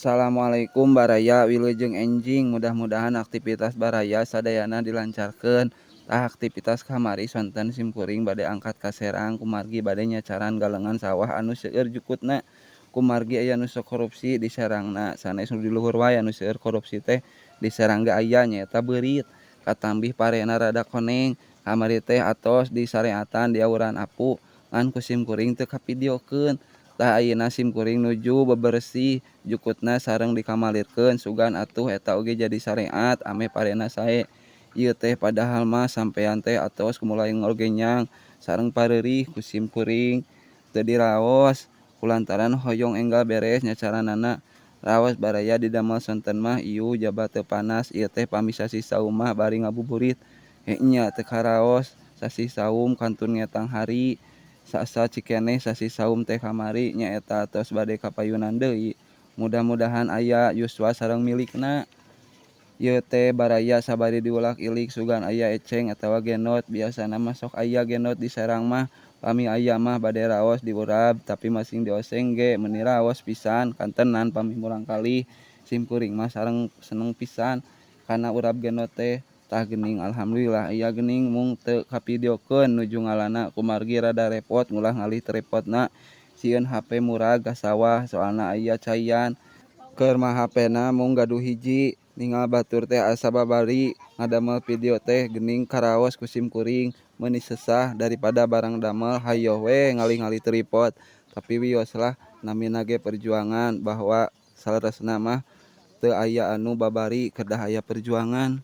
Assalamualaikum Baraya Wilujeng Enjing mudah-mudahan aktivitas Baraya sadayana dilancarkeun. Tah aktivitas kamari sonten simkuring bade angkat ka Serang kumargi bade nyacaran galengan sawah anu seueur jukutna. Kumargi aya nu sok korupsi di Serangna sanes nu di luhur wae anu seueur korupsi teh di Serang ge aya nyaeta beurit. Katambih parena rada koneng kamari teh atos disareatan diawuran apu ngan ku simkuring teu kapidiokeun. Tah ayeuna simkuring nuju bebersih jukutna sareng dikamalirkeun sugan atuh eta oge jadi sareat ame parena sae. Ieu teh padahal mah sampean teh atos kumulai ngogenyang sareng pareurih ku simkuring teu diraos kulantaran hoyong enggal beres nyacaranana. Raos Baraya didamel sonten mah ieu jaba teu panas ieu teh pami sasi saum mah bari ngabuburit. Nya teu karaos sasi saum kantun ngetang hari. Sa-sa cikeneh sasi saum teh kamari nyaeta tos bade kapayunan deui. Mudah-mudahan aya yuswa sareng milikna. Ieu teh Baraya sabari diulak-ilik sugan aya eceng atawa genot biasana mah sok aya genot di Serang mah pami aya mah bade raos diurab tapi masing dioseng ge meuni raos pisan kantenan pami murang kalih. Simkuring mah sareng seneng pisan kana urab genot teh. Tah geuning alhamdulillah aya geuning mung teu kapidiokeun nuju ngalanna kumargi rada repot ngulah ngalih teu repotna sieun HP murag ka sawah soalna aya caian. Keur mah HP-na mung gaduh hiji ningal batur teh asa babari ngadamel video teh geuning karaos ku simkuring meuni sesah daripada barang damel hayo we ngalih-ngalih teu repot. Tapi wios lah namina ge perjuangan bahwa saleresna mah teu aya anu babari kedah aya perjuangan.